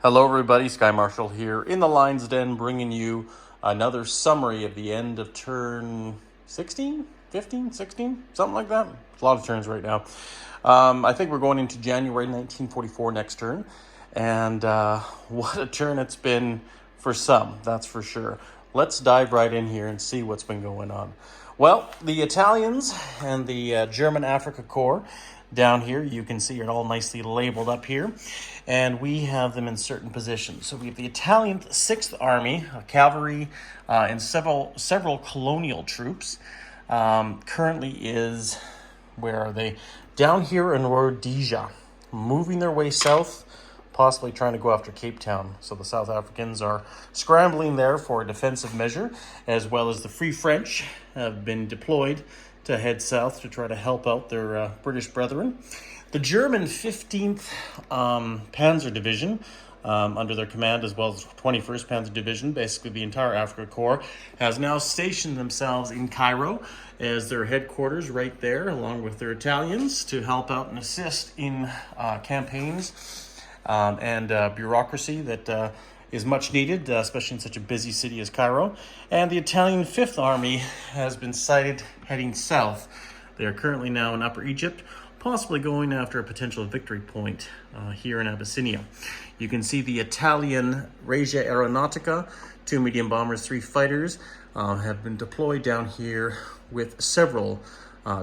Hello, everybody. Sky Marshall here in the Lion's Den, bringing you another summary of the end of turn 16, 15, 16, something like that. There's a lot of turns right now. I think we're going into January 1944 next turn, and what a turn it's been for some, that's for sure. Let's dive right in here and see what's been going on. Well, the Italians and the German Afrika Korps down here, you can see it all nicely labeled up here, and we have them in certain positions. So we have the Italian 6th Army, cavalry, and several colonial troops. Currently is, where are they? Down here in Rhodesia, moving their way south, possibly trying to go after Cape Town. So the South Africans are scrambling there for a defensive measure, as well as the Free French have been deployed to head south to try to help out their British brethren. The German 15th Panzer Division, under their command, as well as 21st Panzer Division, basically the entire Afrika Korps, has now stationed themselves in Cairo as their headquarters right there, along with their Italians, to help out and assist in campaigns and bureaucracy that is much needed, especially in such a busy city as Cairo. And the Italian 5th Army has been sighted heading south. They are currently now in Upper Egypt, possibly going after a potential victory point here in Abyssinia. You can see the Italian Regia Aeronautica, 2 medium bombers, 3 fighters, have been deployed down here with several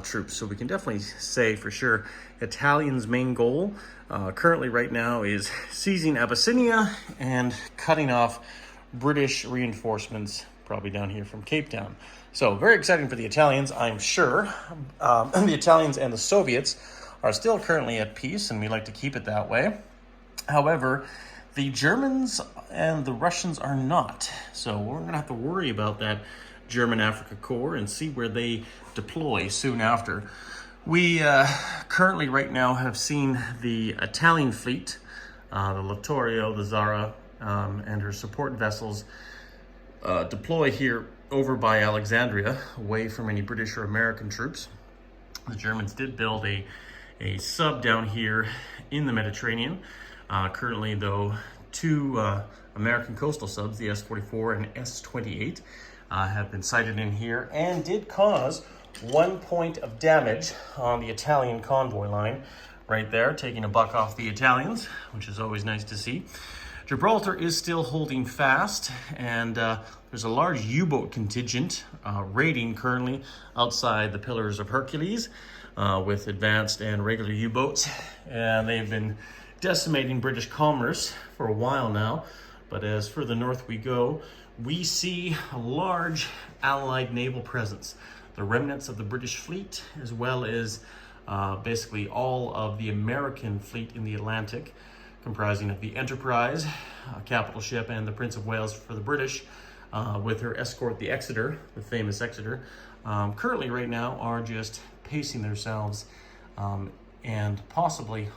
troops. So we can definitely say for sure Italians' main goal currently right now is seizing Abyssinia and cutting off British reinforcements probably down here from Cape Town. So very exciting for the Italians, I'm sure. The Italians and the Soviets are still currently at peace, and we like to keep it that way. However, the Germans and the Russians are not. So we're going to have to worry about that German Afrika Korps and see where they deploy soon after. We currently right now have seen the Italian fleet, the Littorio, the Zara, and her support vessels deploy here over by Alexandria, away from any British or American troops. The Germans did build a sub down here in the Mediterranean. Currently, though, 2 American coastal subs, the S-44 and S-28, have been sighted in here and did cause 1 point of damage on the Italian convoy line right there, taking a buck off the Italians, which is always nice to see. Gibraltar is still holding fast, and there's a large U-boat contingent raiding currently outside the Pillars of Hercules with advanced and regular U-boats, and they've been decimating British commerce for a while now. But as further north we go, we see a large Allied naval presence. The remnants of the British fleet, as well as basically all of the American fleet in the Atlantic, comprising of the Enterprise, capital ship, and the Prince of Wales for the British, with her escort, the Exeter, the famous Exeter, currently right now are just pacing themselves and possibly,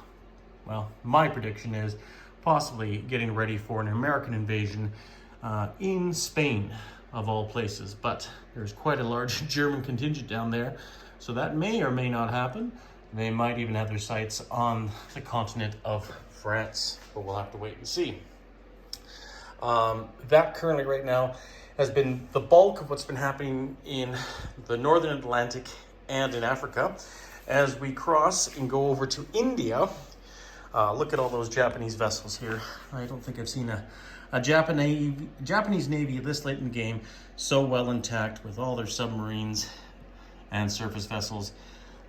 well, my prediction is possibly getting ready for an American invasion in Spain, of all places. But there's quite a large German contingent down there, so that may or may not happen. They might even have their sights on the continent of France, but we'll have to wait and see. That currently right now has been the bulk of what's been happening in the Northern Atlantic and in Africa. As we cross and go over to India, look at all those Japanese vessels here. I don't think I've seen a Japanese Navy this late in the game so well intact with all their submarines and surface vessels.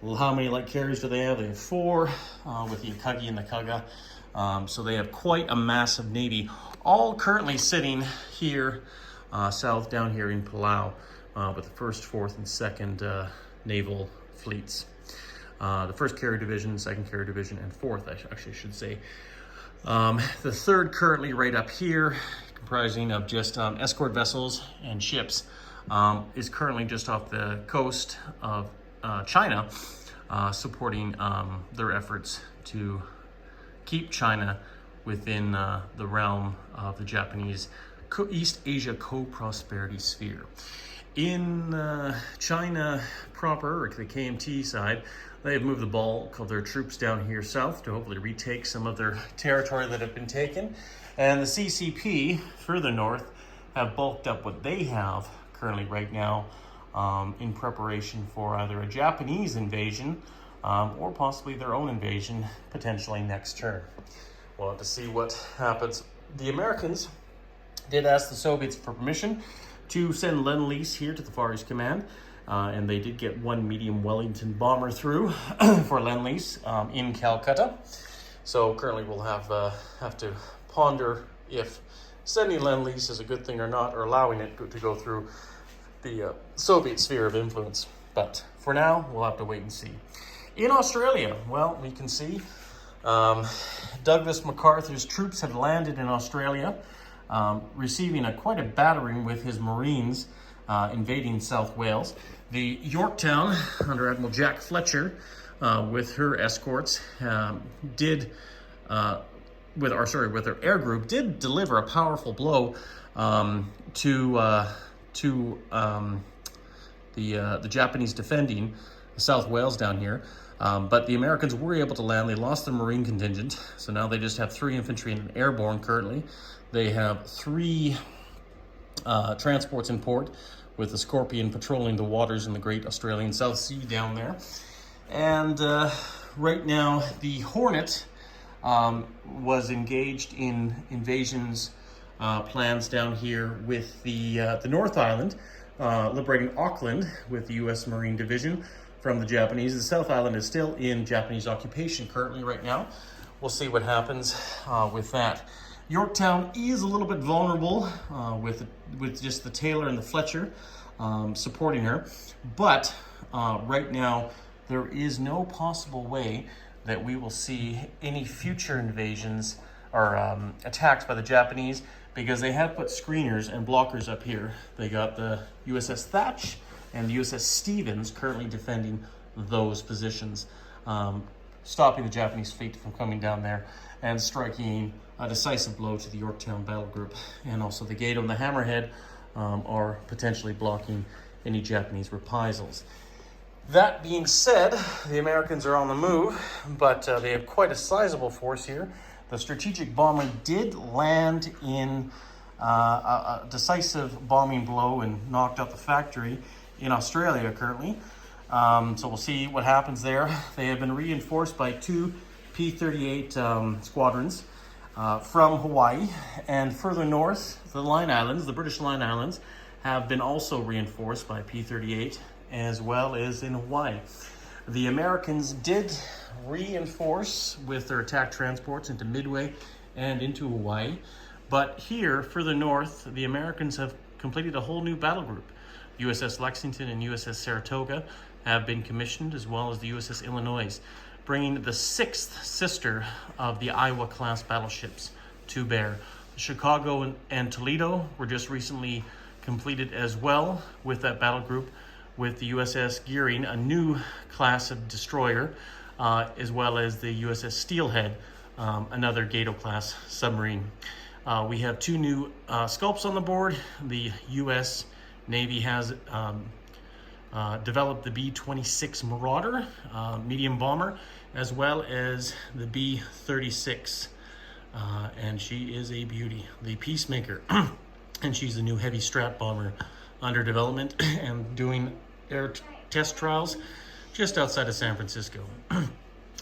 Well, how many light carriers do they have? They have 4 with the Akagi and the Kaga. So they have quite a massive navy, all currently sitting here south down here in Palau with the 1st, 4th, and 2nd naval fleets. The 1st Carrier Division, 2nd Carrier Division, and 4th, I actually should say. The 3rd currently right up here, comprising of just escort vessels and ships, is currently just off the coast of China, supporting their efforts to keep China within the realm of the Japanese East Asia co-prosperity sphere. In China proper, or the KMT side, they have moved the bulk of their troops down here south to hopefully retake some of their territory that have been taken. And the CCP, further north, have bulked up what they have currently right now in preparation for either a Japanese invasion or possibly their own invasion, potentially next turn. We'll have to see what happens. The Americans did ask the Soviets for permission to send Lend-Lease here to the Far East Command, and they did get one medium Wellington bomber through for Lend-Lease in Calcutta. So currently we'll have to ponder if sending Lend-Lease is a good thing or not, or allowing it to go through the Soviet sphere of influence. But for now, we'll have to wait and see. In Australia, well, we can see Douglas MacArthur's troops have landed in Australia, receiving quite a battering with his Marines invading South Wales. The Yorktown, under Admiral Jack Fletcher, with her escorts, with their air group, did deliver a powerful blow to the Japanese defending South Wales down here. But the Americans were able to land. They lost their Marine contingent, so now they just have 3 infantry and an airborne currently. They have 3 transports in port, with the Scorpion patrolling the waters in the Great Australian South Sea down there. And right now, the Hornet was engaged in invasions plans down here with the North Island, liberating Auckland with the U.S. Marine Division from the Japanese. The South Island is still in Japanese occupation currently right now. We'll see what happens with that. Yorktown is a little bit vulnerable with just the Taylor and the Fletcher supporting her. But right now, there is no possible way that we will see any future invasions or attacks by the Japanese, because they have put screeners and blockers up here. They got the USS Thatch and the USS Stevens currently defending those positions, stopping the Japanese fleet from coming down there and striking a decisive blow to the Yorktown battle group. And also the Gato and the Hammerhead are potentially blocking any Japanese reprisals. That being said, the Americans are on the move, but they have quite a sizable force here. The strategic bomber did land in a decisive bombing blow and knocked out the factory in Australia currently. So we'll see what happens there. They have been reinforced by 2 P-38 squadrons from Hawaii. And further north, the Line Islands, the British Line Islands, have been also reinforced by P-38, as well as in Hawaii. The Americans did reinforce with their attack transports into Midway and into Hawaii. But here, further north, the Americans have completed a whole new battle group. USS Lexington and USS Saratoga have been commissioned, as well as the USS Illinois, bringing the 6th sister of the Iowa-class battleships to bear. Chicago and Toledo were just recently completed as well with that battle group, with the USS Gearing, a new class of destroyer, as well as the USS Steelhead, another Gato-class submarine. We have 2 new sculpts on the board. The U.S. Navy has developed the B-26 Marauder medium bomber, as well as the B-36, and she is a beauty, the Peacemaker. And she's the new heavy strat bomber under development and doing air test trials just outside of San Francisco.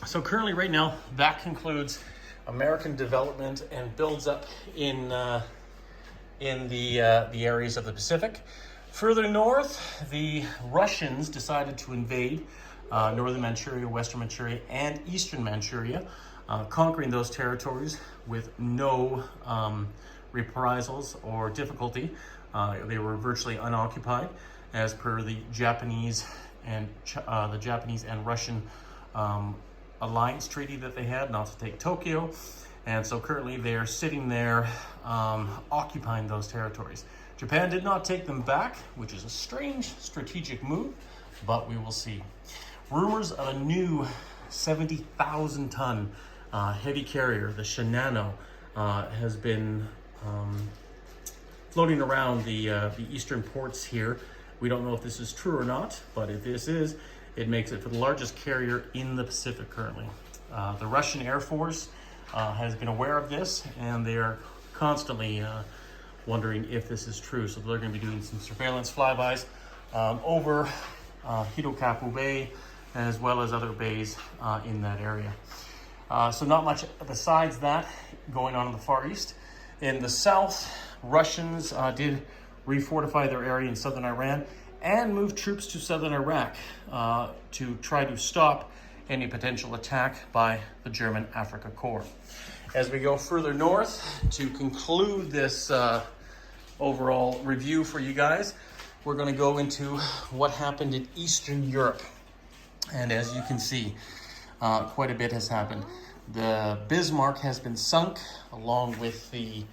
So currently right now, that concludes American development and builds up in the areas of the Pacific. Further north, the Russians decided to invade northern Manchuria, western Manchuria, and eastern Manchuria, conquering those territories with no reprisals or difficulty. They were virtually unoccupied, as per the Japanese and Russian alliance treaty that they had not to take Tokyo. And so currently they are sitting there occupying those territories. Japan did not take them back, which is a strange strategic move, but we will see. Rumors of a new 70,000 ton heavy carrier, the Shinano, has been floating around the eastern ports here. We don't know if this is true or not, but if this is, it makes it for the largest carrier in the Pacific currently. The Russian Air Force has been aware of this, and they are constantly wondering if this is true. So they're going to be doing some surveillance flybys over Hidokaku Bay, as well as other bays in that area. So not much besides that going on in the Far East. In the south, Russians did refortify their area in southern Iran and moved troops to southern Iraq to try to stop any potential attack by the German Afrika Korps. As we go further north, to conclude this overall review for you guys, we're going to go into what happened in Eastern Europe. And as you can see, quite a bit has happened. The Bismarck has been sunk, along with the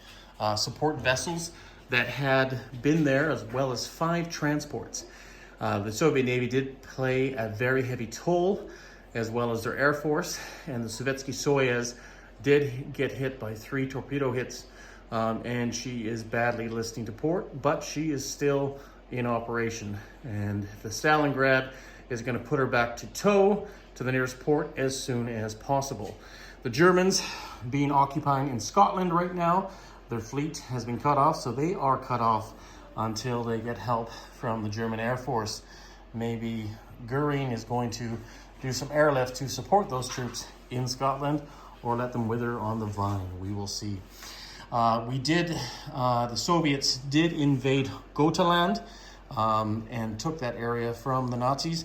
support vessels that had been there, as well as 5 transports. The Soviet Navy did play a very heavy toll, as well as their Air Force, and the Sovietsky Soyuz did get hit by 3 torpedo hits, and she is badly listing to port, but she is still in operation. And the Stalingrad is going to put her back to tow to the nearest port as soon as possible. The Germans being occupying in Scotland right now, their fleet has been cut off, so they are cut off until they get help from the German Air Force. Maybe Goering is going to do some airlift to support those troops in Scotland, or let them wither on the vine. We will see. The Soviets did invade Gotaland and took that area from the Nazis.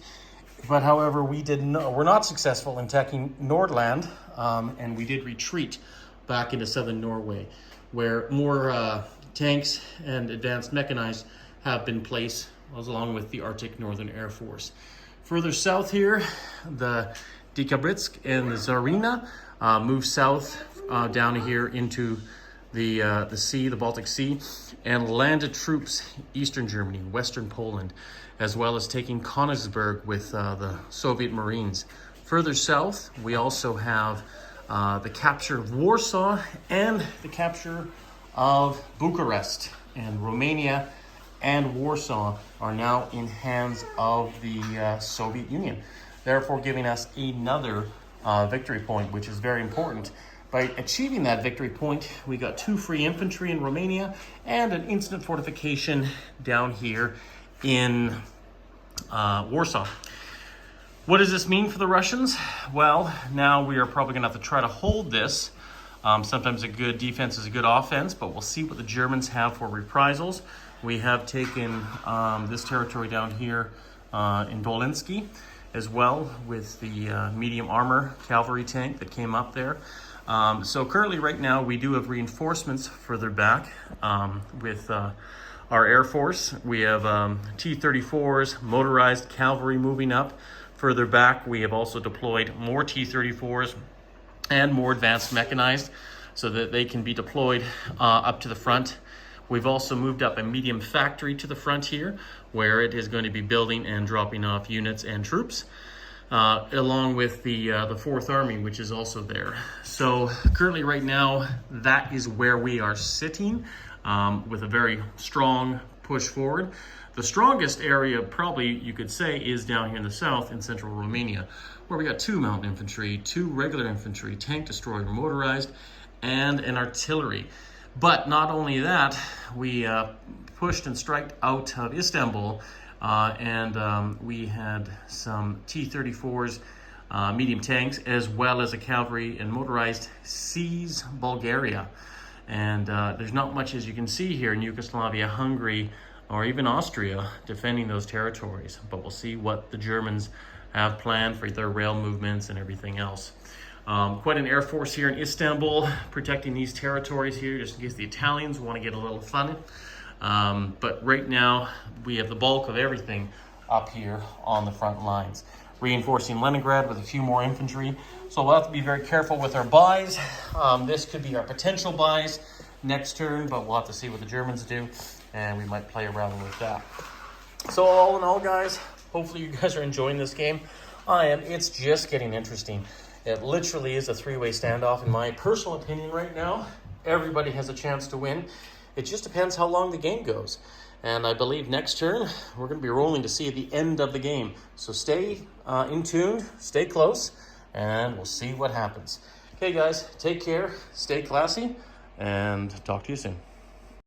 But however, we're not successful in taking Nordland, and we did retreat back into southern Norway, where more tanks and advanced mechanized have been placed, along with the Arctic Northern Air Force. Further south here, the Dekabritsk and the Tsarina moved south down here into the sea, the Baltic Sea, and landed troops Eastern Germany, Western Poland, as well as taking Königsberg with the Soviet Marines. Further south, we also have the capture of Warsaw and the capture of Bucharest. And Romania and Warsaw are now in hands of the Soviet Union, therefore giving us another victory point, which is very important. By achieving that victory point, we got 2 free infantry in Romania and an instant fortification down here in Warsaw. What does this mean for the Russians? Well, now we are probably going to have to try to hold this. Sometimes a good defense is a good offense, but we'll see what the Germans have for reprisals. We have taken this territory down here in Dolinsky, as well, with the medium armor cavalry tank that came up there. So currently right now we do have reinforcements further back with our Air Force. We have T-34s, motorized cavalry moving up. Further back, we have also deployed more T-34s and more advanced mechanized so that they can be deployed up to the front. We've also moved up a medium factory to the front here, where it is going to be building and dropping off units and troops, along with the 4th Army, which is also there. So currently right now, that is where we are sitting, with a very strong push forward. The strongest area, probably you could say, is down here in the south in central Romania, where we got 2 mountain infantry, 2 regular infantry, tank destroyer motorized, and an artillery. But not only that, we pushed and striked out of Istanbul, and we had some T-34s, medium tanks, as well as a cavalry and motorized seize Bulgaria. And there's not much, as you can see here, in Yugoslavia, Hungary, or even Austria defending those territories. But we'll see what the Germans have planned for their rail movements and everything else. Quite an air force here in Istanbul protecting these territories here, just in case the Italians want to get a little funny. But right now we have the bulk of everything up here on the front lines, reinforcing Leningrad with a few more infantry. So we'll have to be very careful with our buys. This could be our potential buys next turn, but we'll have to see what the Germans do, and we might play around with that. So all in all, guys, hopefully you guys are enjoying this game. I am. It's just getting interesting. It literally is a 3-way standoff, in my personal opinion right now. Everybody has a chance to win. It just depends how long the game goes. And I believe next turn, we're going to be rolling to see the end of the game. So stay in tuned, stay close, and we'll see what happens. Okay, guys, take care, stay classy, and talk to you soon.